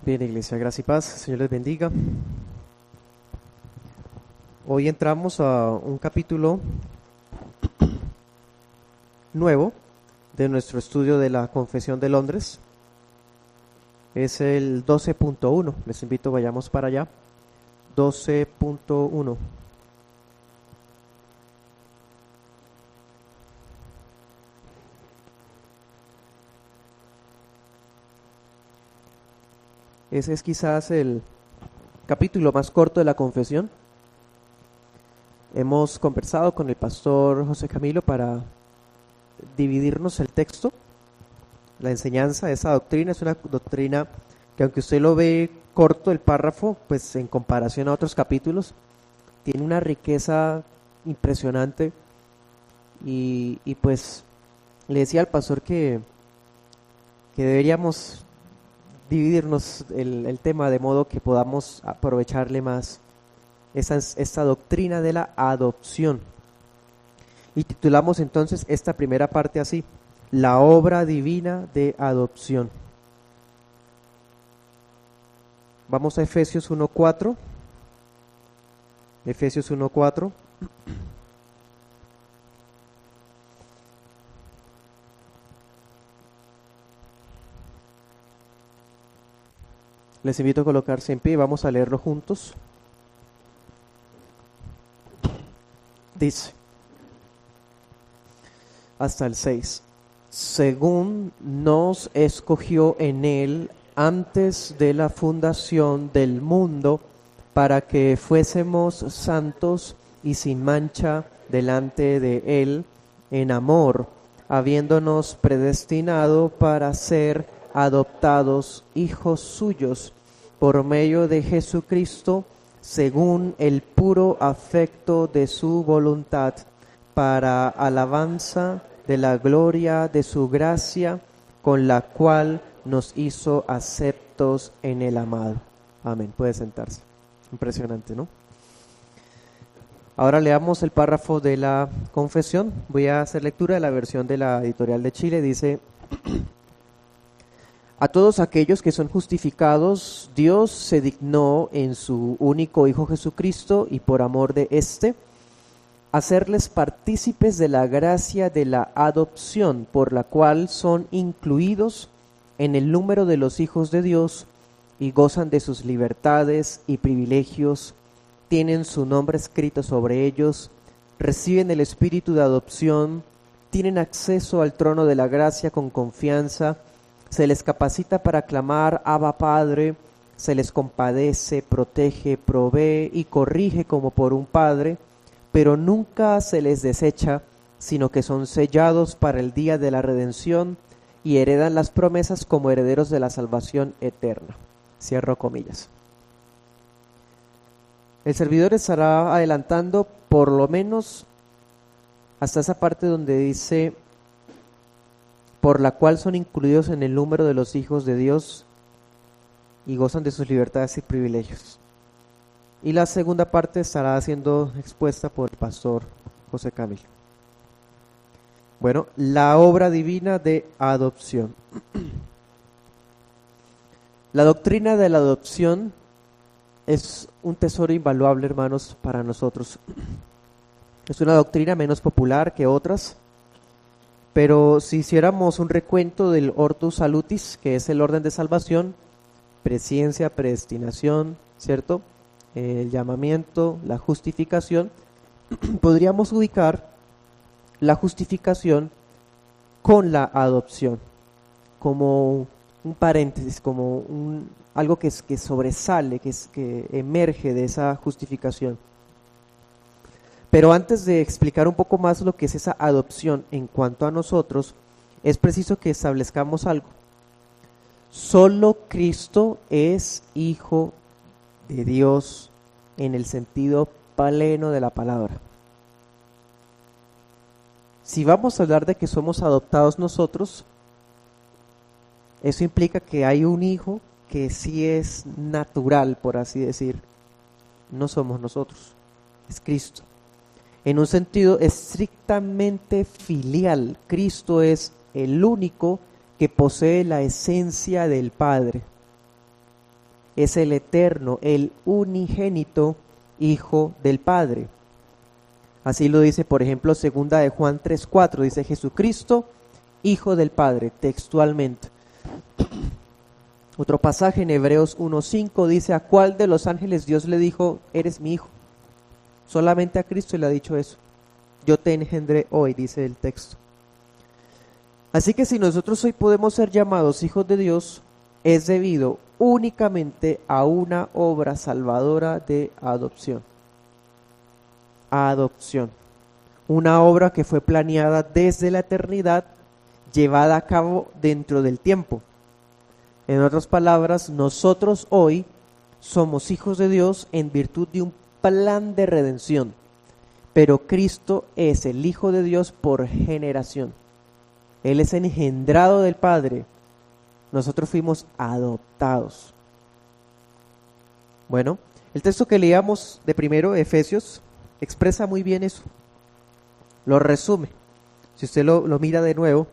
Bien, Iglesia, gracia y paz, Señor les bendiga. Hoy entramos a un capítulo nuevo de nuestro estudio de la Confesión de Londres. Es el 12.1, les invito, vayamos para allá. 12.1. Ese es quizás el capítulo más corto de la confesión. Hemos conversado con el pastor José Camilo para dividirnos el texto. La enseñanza de esa doctrina es una doctrina que, aunque usted lo ve corto el párrafo, pues en comparación a otros capítulos, tiene una riqueza impresionante. Y pues le decía al pastor que deberíamos dividirnos el tema de modo que podamos aprovecharle más esta doctrina de la adopción. Y titulamos entonces esta primera parte así: la obra divina de adopción. Vamos a Efesios 1:4. Efesios 1:4. Les invito a colocarse en pie y vamos a leerlo juntos. Dice, hasta el 6, según nos escogió en él antes de la fundación del mundo, para que fuésemos santos y sin mancha delante de él en amor, habiéndonos predestinado para ser adoptados hijos suyos por medio de Jesucristo, según el puro afecto de su voluntad, para alabanza de la gloria de su gracia, con la cual nos hizo aceptos en el amado. Amén. Puede sentarse. Impresionante, ¿no? Ahora leamos el párrafo de la confesión. Voy a hacer lectura de la versión de la Editorial de Chile. Dice: a todos aquellos que son justificados, Dios se dignó en su único Hijo Jesucristo, y por amor de éste, hacerles partícipes de la gracia de la adopción, por la cual son incluidos en el número de los hijos de Dios y gozan de sus libertades y privilegios, tienen su nombre escrito sobre ellos, reciben el espíritu de adopción, tienen acceso al trono de la gracia con confianza, se les capacita para clamar Abba Padre, se les compadece, protege, provee y corrige como por un padre, pero nunca se les desecha, sino que son sellados para el día de la redención y heredan las promesas como herederos de la salvación eterna. Cierro comillas. El servidor estará adelantando por lo menos hasta esa parte donde dice: por la cual son incluidos en el número de los hijos de Dios y gozan de sus libertades y privilegios. Y la segunda parte estará siendo expuesta por el pastor José Camilo. Bueno, la obra divina de adopción. La doctrina de la adopción es un tesoro invaluable, hermanos, para nosotros. Es una doctrina menos popular que otras, pero si hiciéramos un recuento del Ordo Salutis, que es el orden de salvación, presciencia, predestinación, ¿cierto?, el llamamiento, la justificación, podríamos ubicar la justificación con la adopción como un paréntesis, como algo que sobresale, que emerge de esa justificación. Pero antes de explicar un poco más lo que es esa adopción en cuanto a nosotros, es preciso que establezcamos algo. Solo Cristo es Hijo de Dios en el sentido pleno de la palabra. Si vamos a hablar de que somos adoptados nosotros, eso implica que hay un hijo que sí es natural, por así decir. No somos nosotros, es Cristo. En un sentido estrictamente filial, Cristo es el único que posee la esencia del Padre. es el eterno, el unigénito Hijo del Padre. Así lo dice, por ejemplo, segunda de Juan 3:4, dice Jesucristo, Hijo del Padre, textualmente. Otro pasaje en Hebreos 1:5 dice, ¿a cuál de los ángeles Dios le dijo, eres mi hijo? Solamente a Cristo le ha dicho eso. Yo te engendré hoy, dice el texto. Así que si nosotros hoy podemos ser llamados hijos de Dios, es debido únicamente a una obra salvadora de adopción. Adopción. Una obra que fue planeada desde la eternidad, llevada a cabo dentro del tiempo. En otras palabras, nosotros hoy somos hijos de Dios en virtud de un plan de redención, pero Cristo es el Hijo de Dios por generación. Él es engendrado del Padre. Nosotros fuimos adoptados. Bueno, el texto que leíamos de primero, Efesios, expresa muy bien eso. Lo resume. Si usted lo mira de nuevo,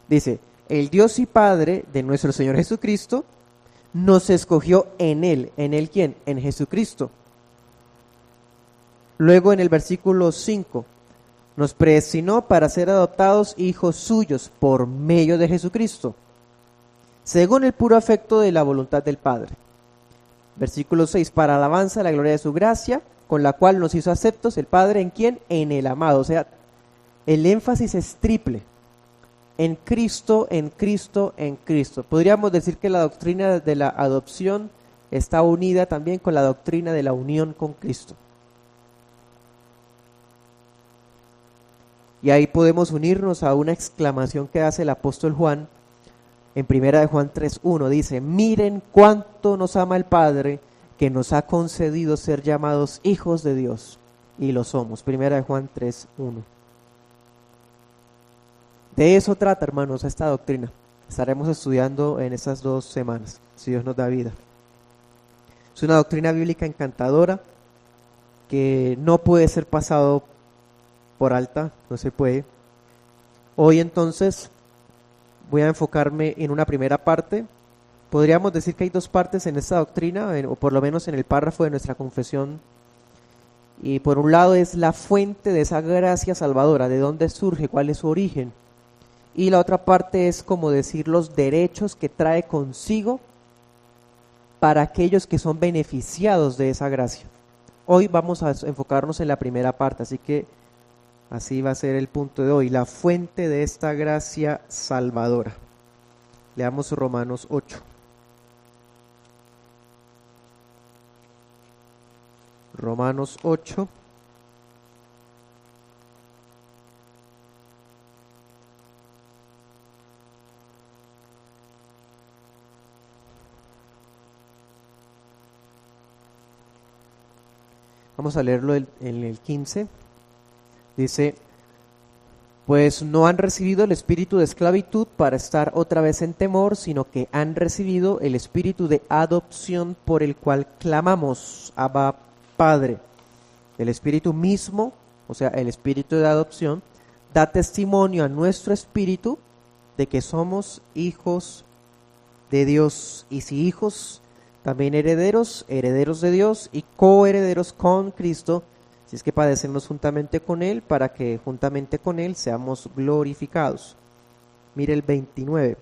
dice, el Dios y Padre de nuestro Señor Jesucristo nos escogió en Él. ¿En Él quién? En Jesucristo. Luego en el versículo 5, nos predestinó para ser adoptados hijos suyos por medio de Jesucristo, según el puro afecto de la voluntad del Padre. Versículo 6, para alabanza de la gloria de su gracia, con la cual nos hizo aceptos el Padre, ¿en quién? En el amado. O sea, el énfasis es triple. En Cristo, en Cristo, en Cristo. Podríamos decir que la doctrina de la adopción está unida también con la doctrina de la unión con Cristo. Y ahí podemos unirnos a una exclamación que hace el apóstol Juan en primera de Juan 3:1. Dice, miren cuánto nos ama el Padre, que nos ha concedido ser llamados hijos de Dios. Y lo somos. Primera de Juan 3:1. De eso trata, hermanos, esta doctrina. Estaremos estudiando en estas 2 semanas, si Dios nos da vida. Es una doctrina bíblica encantadora que no puede ser pasado por alta, no se puede. Hoy entonces voy a enfocarme en una primera parte. Podríamos decir que hay 2 partes en esta doctrina, o por lo menos en el párrafo de nuestra confesión. Y por un lado es la fuente de esa gracia salvadora, de dónde surge, cuál es su origen. Y la otra parte es como decir los derechos que trae consigo para aquellos que son beneficiados de esa gracia. Hoy vamos a enfocarnos en la primera parte, así que así va a ser el punto de hoy, la fuente de esta gracia salvadora. Leamos Romanos 8. Romanos 8. Vamos a leerlo en el 15. Dice, pues no han recibido el espíritu de esclavitud para estar otra vez en temor, sino que han recibido el espíritu de adopción por el cual clamamos, Abba, Padre. El espíritu mismo, o sea, el espíritu de adopción, da testimonio a nuestro espíritu de que somos hijos de Dios. Y si hijos, también herederos, herederos de Dios y coherederos con Cristo, si es que padecemos juntamente con Él, para que juntamente con Él seamos glorificados. Mire el 29.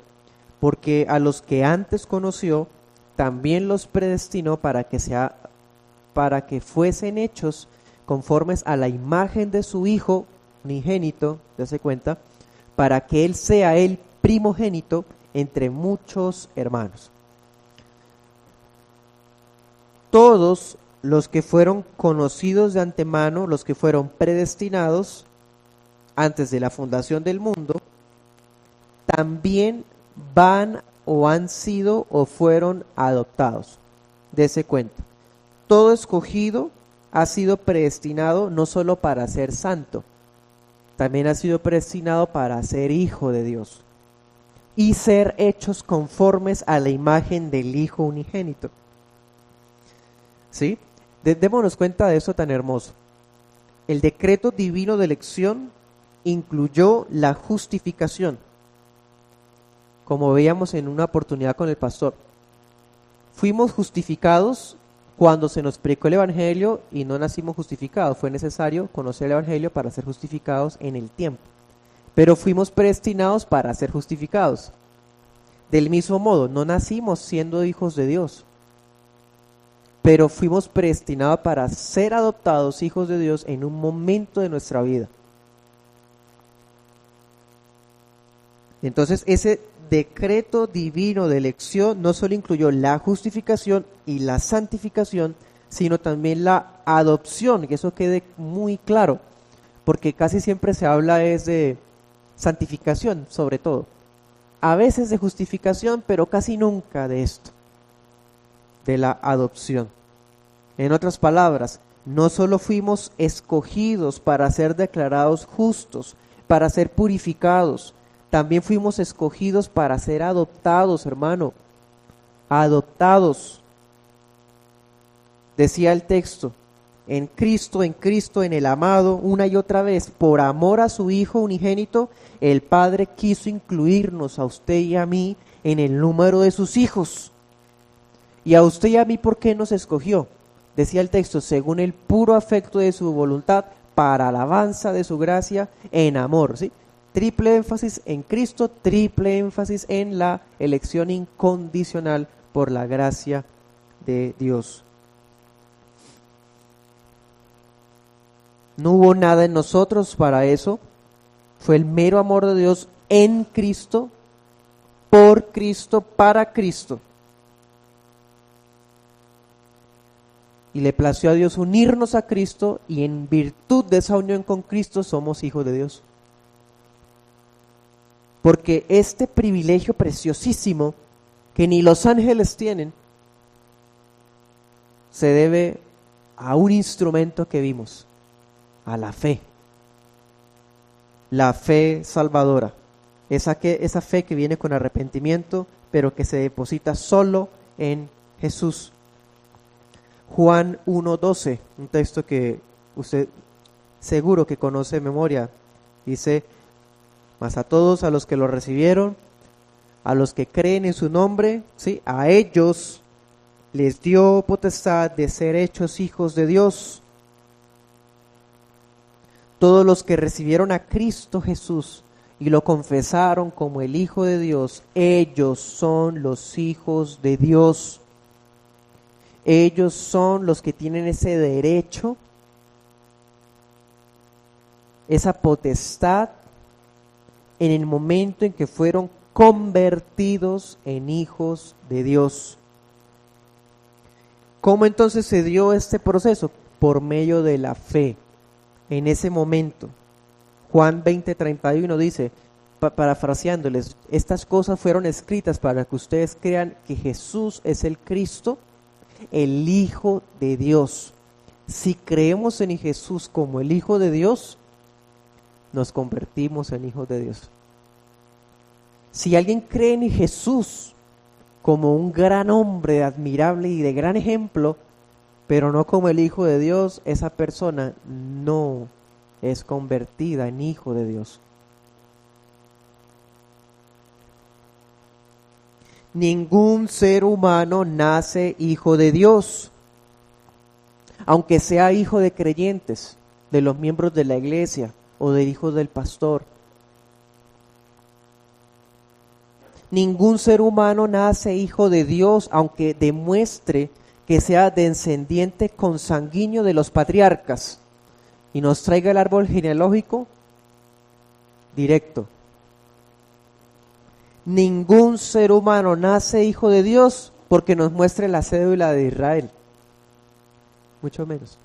Porque a los que antes conoció, también los predestinó para que fuesen hechos conformes a la imagen de su Hijo unigénito, ¿se cuenta? Para que Él sea el primogénito entre muchos hermanos. Todos los que fueron conocidos de antemano, los que fueron predestinados antes de la fundación del mundo, también van o han sido o fueron adoptados. Dese cuenta. Todo escogido ha sido predestinado no solo para ser santo, también ha sido predestinado para ser hijo de Dios y ser hechos conformes a la imagen del Hijo unigénito. ¿Sí? Démonos cuenta de eso tan hermoso. El decreto divino de elección incluyó la justificación, como veíamos en una oportunidad con el pastor. fuimos justificados cuando se nos predicó el Evangelio y no nacimos justificados. Fue necesario conocer el Evangelio para ser justificados en el tiempo. Pero fuimos predestinados para ser justificados. Del mismo modo, no nacimos siendo hijos de Dios, pero fuimos predestinados para ser adoptados hijos de Dios en un momento de nuestra vida. Entonces, ese decreto divino de elección no solo incluyó la justificación y la santificación, sino también la adopción, que eso quede muy claro, porque casi siempre se habla es de santificación, sobre todo. A veces de justificación, pero casi nunca de esto, de la adopción. En otras palabras, no solo fuimos escogidos para ser declarados justos, para ser purificados, también fuimos escogidos para ser adoptados, hermano. Adoptados. Decía el texto, en Cristo, en el amado, una y otra vez, por amor a su Hijo unigénito, el Padre quiso incluirnos a usted y a mí en el número de sus hijos. Y a usted y a mí, ¿por qué nos escogió? Decía el texto, según el puro afecto de su voluntad, para alabanza de su gracia, en amor, ¿sí? Triple énfasis en Cristo, triple énfasis en la elección incondicional por la gracia de Dios. No hubo nada en nosotros para eso, fue el mero amor de Dios en Cristo, por Cristo, para Cristo. Y le plació a Dios unirnos a Cristo y en virtud de esa unión con Cristo somos hijos de Dios. Porque este privilegio preciosísimo que ni los ángeles tienen se debe a un instrumento que vimos, a la fe. La fe salvadora, esa fe que viene con arrepentimiento, pero que se deposita solo en Jesús. Juan 1:12, un texto que usted seguro que conoce de memoria, dice: mas a todos a los que lo recibieron, a los que creen en su nombre, ¿sí?, a ellos les dio potestad de ser hechos hijos de Dios. Todos los que recibieron a Cristo Jesús y lo confesaron como el Hijo de Dios, ellos son los hijos de Dios. Ellos son los que tienen ese derecho, esa potestad, en el momento en que fueron convertidos en hijos de Dios. ¿Cómo entonces se dio este proceso? Por medio de la fe. En ese momento, Juan 20:31 dice, parafraseándoles, estas cosas fueron escritas para que ustedes crean que Jesús es el Cristo, el Hijo de Dios. Si creemos en Jesús como el Hijo de Dios, nos convertimos en hijos de Dios. Si alguien cree en Jesús como un gran hombre admirable y de gran ejemplo, pero no como el Hijo de Dios, esa persona no es convertida en hijo de Dios. Ningún ser humano nace hijo de Dios, aunque sea hijo de creyentes, de los miembros de la iglesia o del hijo del pastor. Ningún ser humano nace hijo de Dios, aunque demuestre que sea descendiente consanguíneo de los patriarcas y nos traiga el árbol genealógico directo. Ningún ser humano nace hijo de Dios porque nos muestre la cédula de Israel, mucho menos.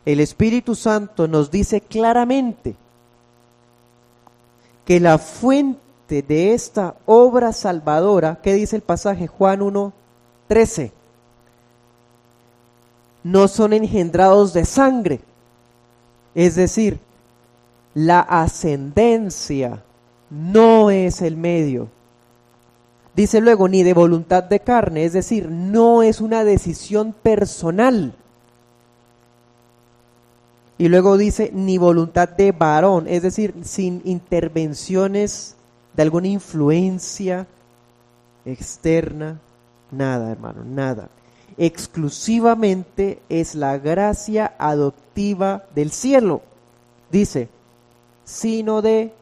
El Espíritu Santo nos dice claramente que la fuente de esta obra salvadora, ¿qué dice el pasaje? Juan 1:13, no son engendrados de sangre, es decir, la ascendencia no es el medio. Dice luego, ni de voluntad de carne, es decir, no es una decisión personal. Y luego dice, ni voluntad de varón, es decir, sin intervenciones de alguna influencia externa, Nada, hermano, nada. Exclusivamente es la gracia adoptiva del cielo. Dice, sino de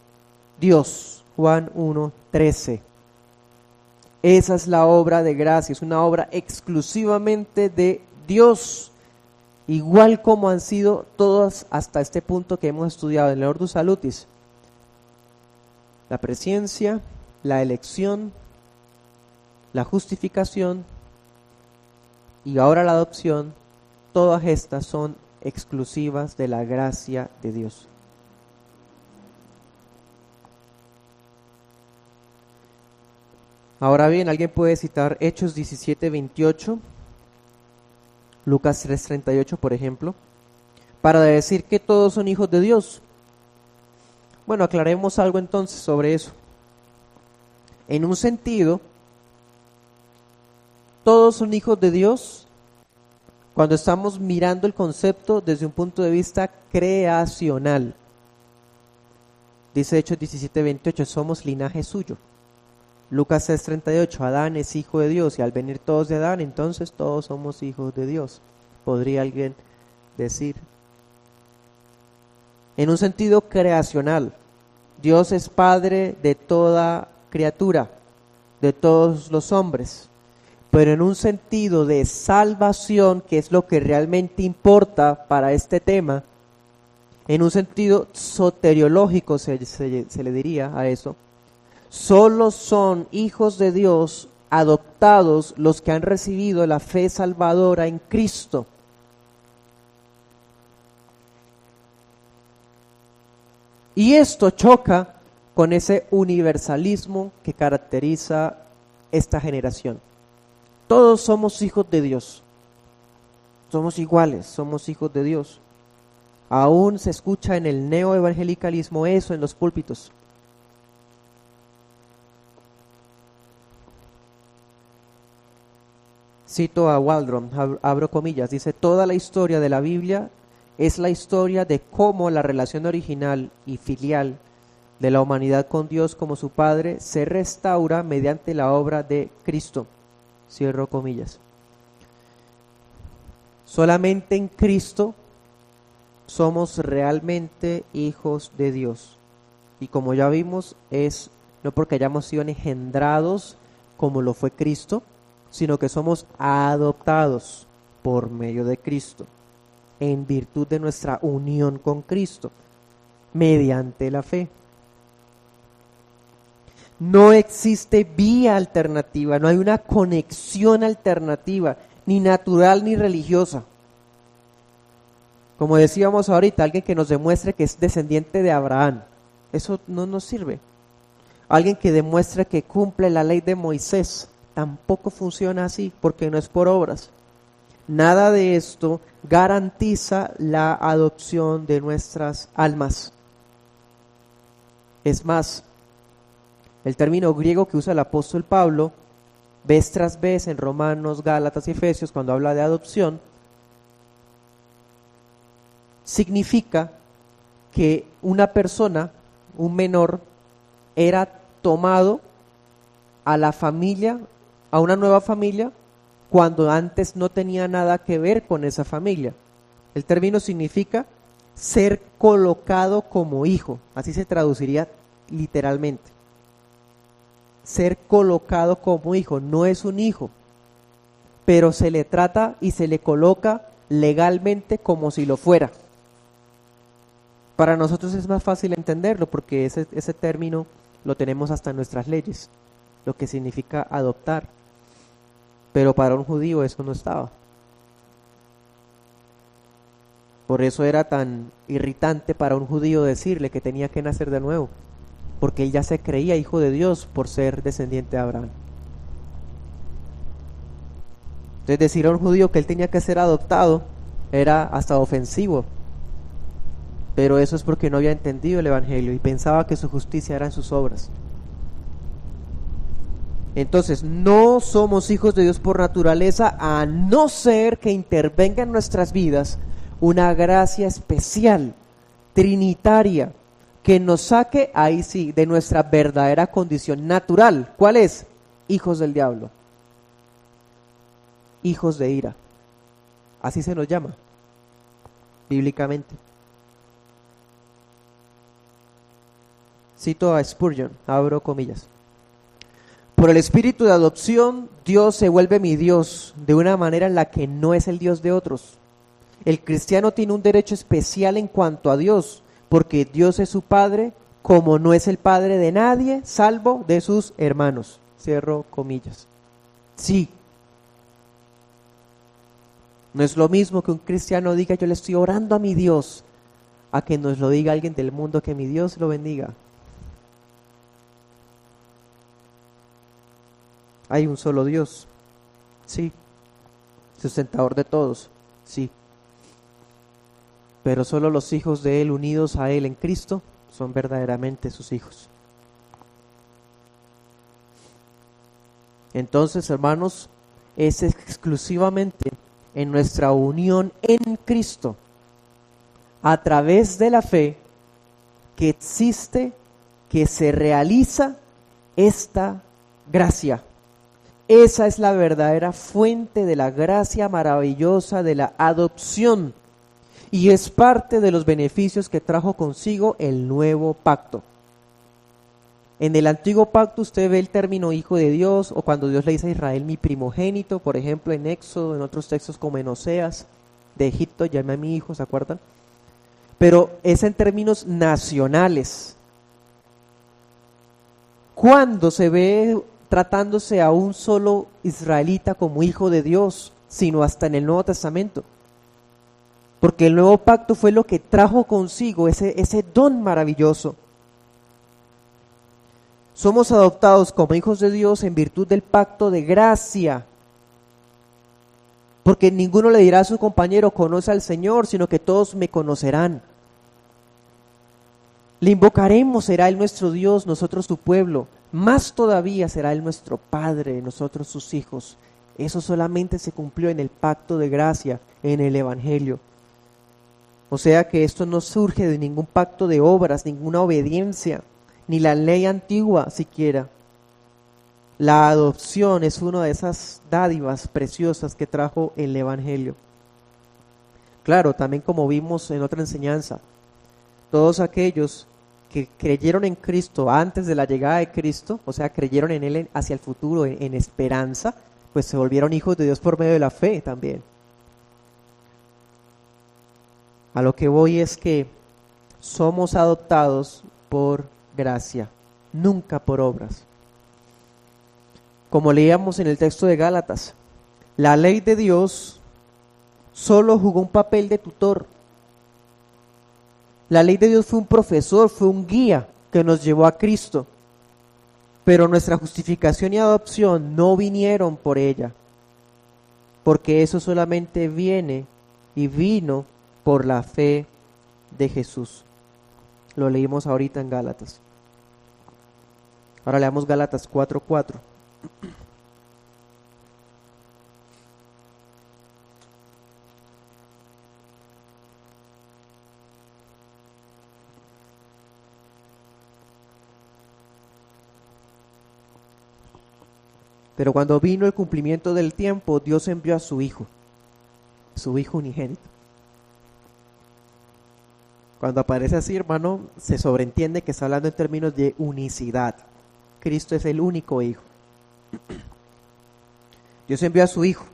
Dios. Juan 1:13. Esa es la obra de gracia, es una obra exclusivamente de Dios. Igual como han sido todas hasta este punto que hemos estudiado en el Ordo Salutis. La presciencia, la elección, la justificación y ahora la adopción, todas estas son exclusivas de la gracia de Dios. Ahora bien, alguien puede citar Hechos 17:28, Lucas 3:38, por ejemplo, para decir que todos son hijos de Dios. Bueno, aclaremos algo entonces sobre eso. En un sentido, todos son hijos de Dios cuando estamos mirando el concepto desde un punto de vista creacional. Dice Hechos 17:28, somos linaje suyo. Lucas 6:38, Adán es hijo de Dios y al venir todos de Adán, entonces todos somos hijos de Dios. Podría alguien decir. En un sentido creacional, Dios es padre de toda criatura, de todos los hombres. Pero en un sentido de salvación, que es lo que realmente importa para este tema, en un sentido soteriológico se le diría a eso, solo son hijos de Dios adoptados los que han recibido la fe salvadora en Cristo. Y esto choca con ese universalismo que caracteriza esta generación. Todos somos hijos de Dios. Somos iguales, somos hijos de Dios. Aún se escucha en el neoevangelicalismo eso en los púlpitos. Cito a Waldron, abro comillas, dice, toda la historia de la Biblia es la historia de cómo la relación original y filial de la humanidad con Dios como su Padre se restaura mediante la obra de Cristo. Cierro comillas. Solamente en Cristo somos realmente hijos de Dios. Y como ya vimos, es no porque hayamos sido engendrados como lo fue Cristo, sino que somos adoptados por medio de Cristo, en virtud de nuestra unión con Cristo, mediante la fe. No existe vía alternativa, no hay una conexión alternativa, ni natural ni religiosa. Como decíamos ahorita, alguien que nos demuestre que es descendiente de Abraham, eso no nos sirve. Alguien que demuestre que cumple la ley de Moisés, tampoco funciona así, porque no es por obras. Nada de esto garantiza la adopción de nuestras almas. Es más, el término griego que usa el apóstol Pablo, vez tras vez en Romanos, Gálatas y Efesios, cuando habla de adopción, significa que una persona, un menor, era tomado a la familia, a una nueva familia, cuando antes no tenía nada que ver con esa familia. El término significa ser colocado como hijo, así se traduciría literalmente. Ser colocado como hijo, no es un hijo, pero se le trata y se le coloca legalmente como si lo fuera. Para nosotros es más fácil entenderlo porque ese término lo tenemos hasta en nuestras leyes, lo que significa adoptar. Pero para un judío eso no estaba. Por eso era tan irritante para un judío decirle que tenía que nacer de nuevo, porque él ya se creía hijo de Dios por ser descendiente de Abraham. Entonces decir a un judío que él tenía que ser adoptado era hasta ofensivo. Pero eso es porque no había entendido el evangelio y pensaba que su justicia era en sus obras. Entonces, no somos hijos de Dios por naturaleza, a no ser que intervenga en nuestras vidas una gracia especial, trinitaria, que nos saque, ahí sí, de nuestra verdadera condición natural. ¿Cuál es? Hijos del diablo. hijos de ira. Así se nos llama, bíblicamente. Cito a Spurgeon, abro comillas. Por el espíritu de adopción, Dios se vuelve mi Dios de una manera en la que no es el Dios de otros. El cristiano tiene un derecho especial en cuanto a Dios, porque Dios es su Padre, como no es el Padre de nadie, salvo de sus hermanos. Cierro comillas. Sí. No es lo mismo que un cristiano diga yo le estoy orando a mi Dios, a que nos lo diga alguien del mundo que mi Dios lo bendiga. Hay un solo Dios, sí. Sustentador de todos, sí. Pero solo los hijos de Él unidos a Él en Cristo son verdaderamente sus hijos. Entonces, hermanos, es exclusivamente en nuestra unión en Cristo, a través de la fe, que existe, que se realiza esta gracia. Esa es la verdadera fuente de la gracia maravillosa de la adopción y es parte de los beneficios que trajo consigo el nuevo pacto. En el antiguo pacto usted ve el término hijo de Dios, o cuando Dios le dice a Israel mi primogénito, por ejemplo en Éxodo, en otros textos como en Oseas, de Egipto llamé a mi hijo, ¿se acuerdan? Pero es en términos nacionales. ¿Cuándo se ve tratándose a un solo israelita como hijo de Dios, sino hasta en el Nuevo Testamento? Porque el nuevo pacto fue lo que trajo consigo ese don maravilloso. Somos adoptados como hijos de Dios en virtud del pacto de gracia. Porque ninguno le dirá a su compañero, conoce al Señor, sino que todos me conocerán. Le invocaremos, será Él nuestro Dios, nosotros su pueblo. Más todavía será Él nuestro Padre, nosotros sus hijos. Eso solamente se cumplió en el pacto de gracia, en el Evangelio. O sea que esto no surge de ningún pacto de obras, ninguna obediencia, ni la ley antigua siquiera. La adopción es una de esas dádivas preciosas que trajo el Evangelio. Claro, también como vimos en otra enseñanza, todos aquellos que creyeron en Cristo antes de la llegada de Cristo, o sea, creyeron en Él hacia el futuro, en esperanza, pues se volvieron hijos de Dios por medio de la fe también. A lo que voy es que somos adoptados por gracia, nunca por obras. Como leíamos en el texto de Gálatas, la ley de Dios solo jugó un papel de tutor. La ley de Dios fue un profesor, fue un guía que nos llevó a Cristo. Pero nuestra justificación y adopción no vinieron por ella, porque eso solamente viene y vino por la fe de Jesús. Lo leímos ahorita en Gálatas. Ahora leamos Gálatas 4:4. Pero cuando vino el cumplimiento del tiempo, Dios envió a su Hijo unigénito. Cuando aparece así, hermano, se sobreentiende que está hablando en términos de unicidad. Cristo es el único Hijo. Dios envió a su Hijo,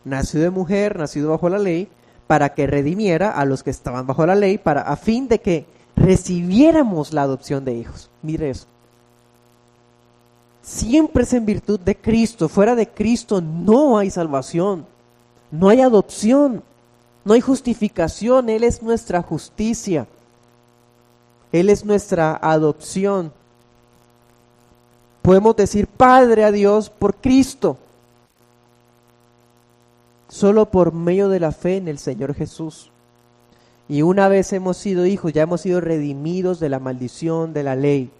nacido de mujer, nacido bajo la ley, para que redimiera a los que estaban bajo la ley, a fin de que recibiéramos la adopción de hijos. Mire eso. Siempre es en virtud de Cristo. Fuera de Cristo no hay salvación, no hay adopción, no hay justificación. Él es nuestra justicia, Él es nuestra adopción. Podemos decir Padre a Dios por Cristo, solo por medio de la fe en el Señor Jesús. Y una vez hemos sido hijos, ya hemos sido redimidos de la maldición de la ley.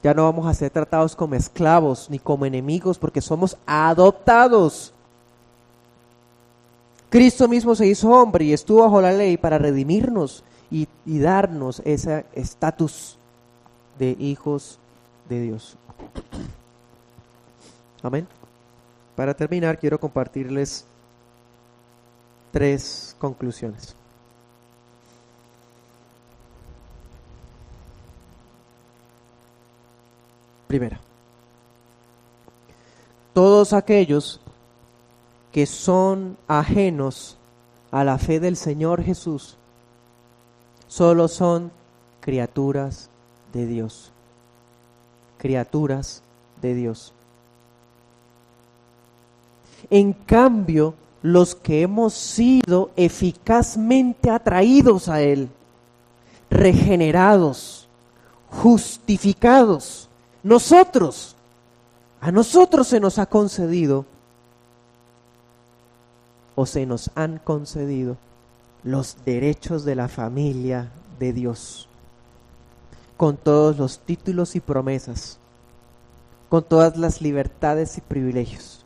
Ya no vamos a ser tratados como esclavos ni como enemigos, porque somos adoptados. Cristo mismo se hizo hombre y estuvo bajo la ley para redimirnos y darnos ese estatus de hijos de Dios. Amén. Para terminar, quiero compartirles 3 conclusiones. Primera, todos aquellos que son ajenos a la fe del Señor Jesús solo son criaturas de Dios. Criaturas de Dios. En cambio, los que hemos sido eficazmente atraídos a Él, regenerados, justificados, a nosotros se nos ha concedido o se nos han concedido los derechos de la familia de Dios, con todos los títulos y promesas, con todas las libertades y privilegios,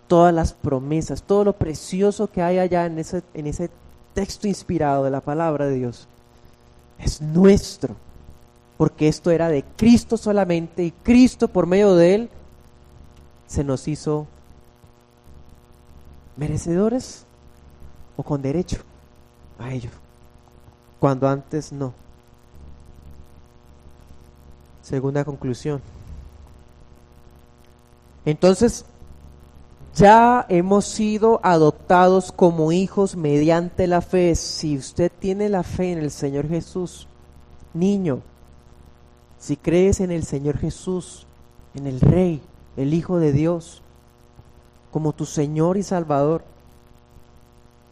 todas las promesas, todo lo precioso que hay allá en ese texto inspirado de la palabra de Dios, es nuestro, porque esto era de Cristo solamente, y Cristo por medio de Él se nos hizo merecedores o con derecho a ello, cuando antes no. Segunda conclusión. Entonces, ya hemos sido adoptados como hijos mediante la fe. Si usted tiene la fe en el Señor Jesús, niño, si crees en el Señor Jesús, en el Rey, el Hijo de Dios, como tu Señor y Salvador,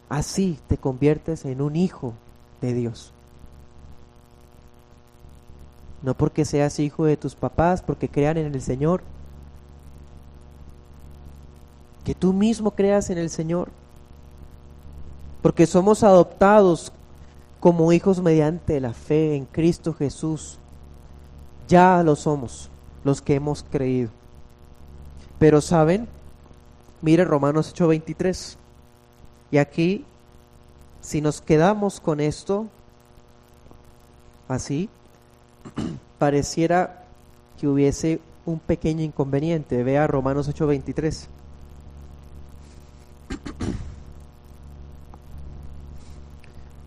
así te conviertes en un hijo de Dios. No porque seas hijo de tus papás, porque crean en el Señor, que tú mismo creas en el Señor, porque somos adoptados como hijos mediante la fe en Cristo Jesús. Ya lo somos, los que hemos creído. Pero ¿saben? Mire Romanos 8:23. Y aquí, si nos quedamos con esto, así, pareciera que hubiese un pequeño inconveniente. Vea Romanos 8:23.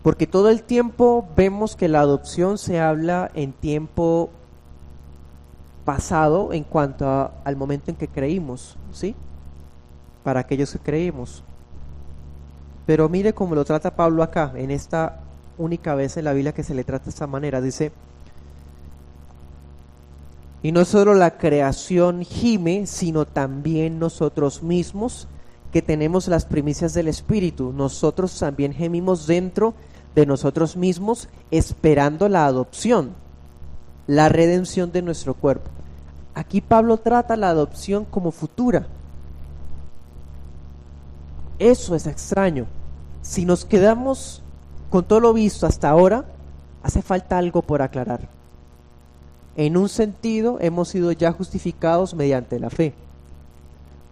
Porque todo el tiempo vemos que la adopción se habla en tiempo pasado en cuanto al momento en que creímos, ¿sí? Para aquellos que creímos. Pero mire cómo lo trata Pablo acá, en esta única vez en la Biblia que se le trata de esta manera. Dice: y no solo la creación gime, sino también nosotros mismos, que tenemos las primicias del Espíritu. Nosotros también gemimos dentro de nosotros mismos, esperando la adopción, la redención de nuestro cuerpo. Aquí Pablo trata la adopción como futura. Eso es extraño. Si nos quedamos con todo lo visto hasta ahora, hace falta algo por aclarar. En un sentido, hemos sido ya justificados mediante la fe,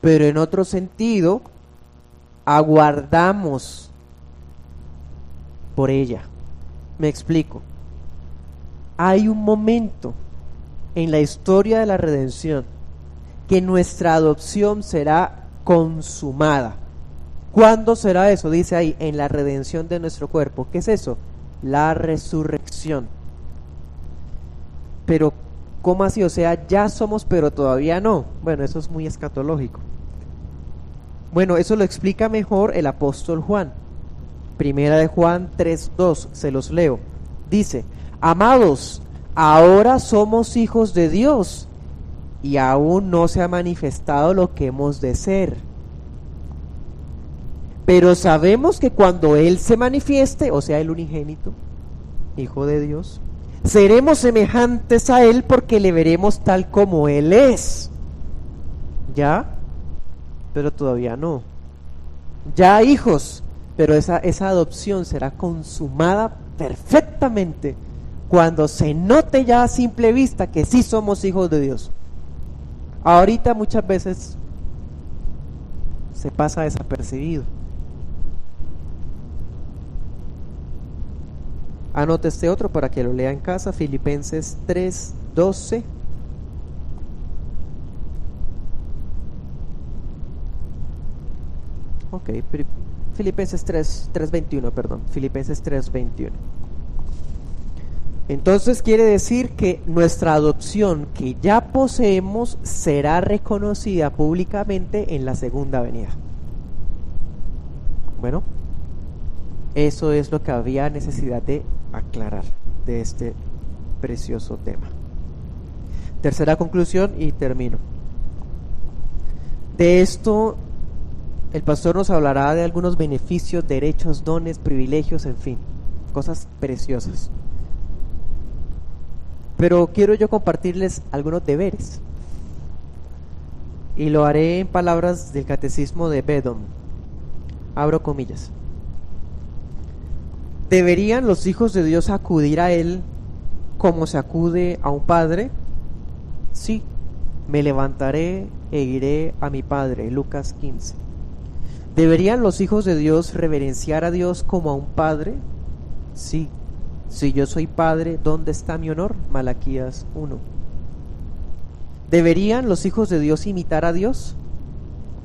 pero en otro sentido, aguardamos por ella. Me explico. Hay un momento en la historia de la redención que nuestra adopción será consumada. ¿Cuándo será eso? Dice ahí, en la redención de nuestro cuerpo. ¿Qué es eso? La resurrección. Pero, ¿cómo así? O sea, ya somos, pero todavía no. Bueno, eso es muy escatológico. Bueno, eso lo explica mejor el apóstol Juan. Primera de Juan 3:2, se los leo. Dice: amados, ahora somos hijos de Dios, y aún no se ha manifestado lo que hemos de ser. Pero sabemos que cuando Él se manifieste, o sea, el unigénito, Hijo de Dios, seremos semejantes a Él, porque le veremos tal como Él es. ¿Ya? Pero todavía no. Ya hijos, pero esa adopción será consumada perfectamente cuando se note ya a simple vista que sí somos hijos de Dios. Ahorita muchas veces se pasa desapercibido. Anote este otro para que lo lea en casa, Filipenses 3:12. Ok, Filipenses 3:21, perdón, Filipenses 3:21. Entonces quiere decir que nuestra adopción que ya poseemos será reconocida públicamente en la segunda venida. Bueno, eso es lo que había necesidad de aclarar de este precioso tema. Tercera conclusión y termino. De esto, el pastor nos hablará de algunos beneficios, derechos, dones, privilegios, en fin, cosas preciosas. Pero quiero yo compartirles algunos deberes. Y lo haré en palabras del catecismo de Bedom. Abro comillas. ¿Deberían los hijos de Dios acudir a Él como se acude a un padre? Sí, me levantaré e iré a mi padre. Lucas 15. ¿Deberían los hijos de Dios reverenciar a Dios como a un padre? Sí. Si yo soy padre, ¿dónde está mi honor? Malaquías 1. ¿Deberían los hijos de Dios imitar a Dios?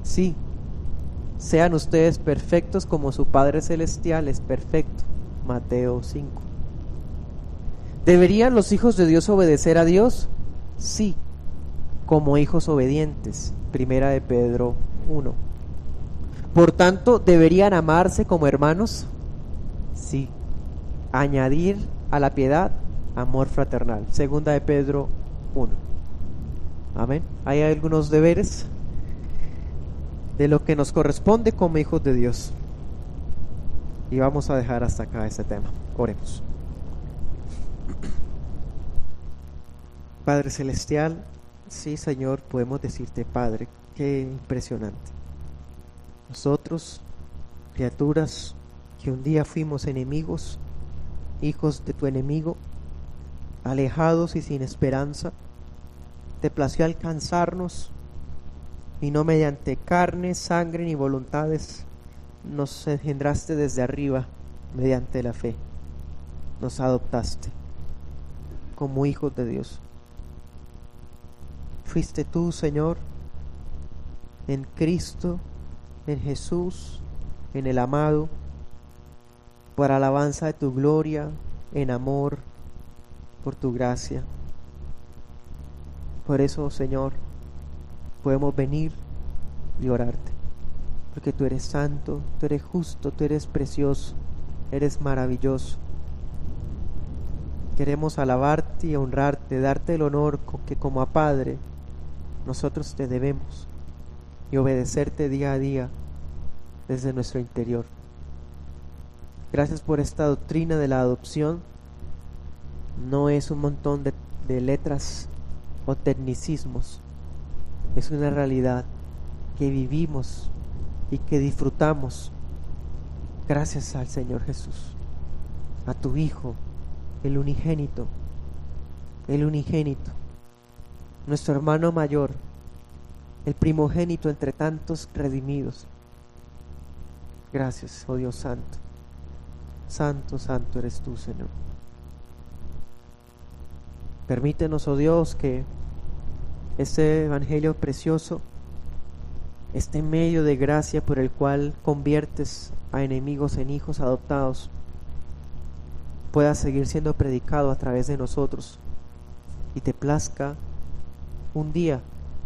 Sí. Sean ustedes perfectos como su Padre Celestial es perfecto. Mateo 5. ¿Deberían los hijos de Dios obedecer a Dios? Sí. Como hijos obedientes. Primera de Pedro 1. Por tanto, ¿deberían amarse como hermanos? Sí. Añadir a la piedad amor fraternal. Segunda de Pedro 1. Amén. Hay algunos deberes de lo que nos corresponde como hijos de Dios. Y vamos a dejar hasta acá este tema. Oremos. Padre Celestial, sí, Señor, podemos decirte Padre, qué impresionante. Nosotros, criaturas que un día fuimos enemigos, hijos de tu enemigo, alejados y sin esperanza, te plació alcanzarnos y no mediante carne, sangre ni voluntades nos engendraste desde arriba mediante la fe, nos adoptaste como hijos de Dios. Fuiste tú, Señor, en Cristo, en Jesús, en el amado, para alabanza de tu gloria, en amor, por tu gracia. Por eso, Señor, podemos venir y orarte, porque tú eres santo, tú eres justo, tú eres precioso, eres maravilloso. Queremos alabarte y honrarte, darte el honor que como a Padre nosotros te debemos y obedecerte día a día desde nuestro interior. Gracias por esta doctrina de la adopción. No es un montón de letras o tecnicismos. Es una realidad que vivimos y que disfrutamos gracias al Señor Jesús, a tu Hijo, el unigénito, nuestro hermano mayor, el primogénito entre tantos redimidos. Gracias, oh Dios santo. Santo, santo eres tú, Señor. Permítenos, oh Dios, que este evangelio precioso, este medio de gracia por el cual conviertes a enemigos en hijos adoptados, pueda seguir siendo predicado a través de nosotros y te plazca un día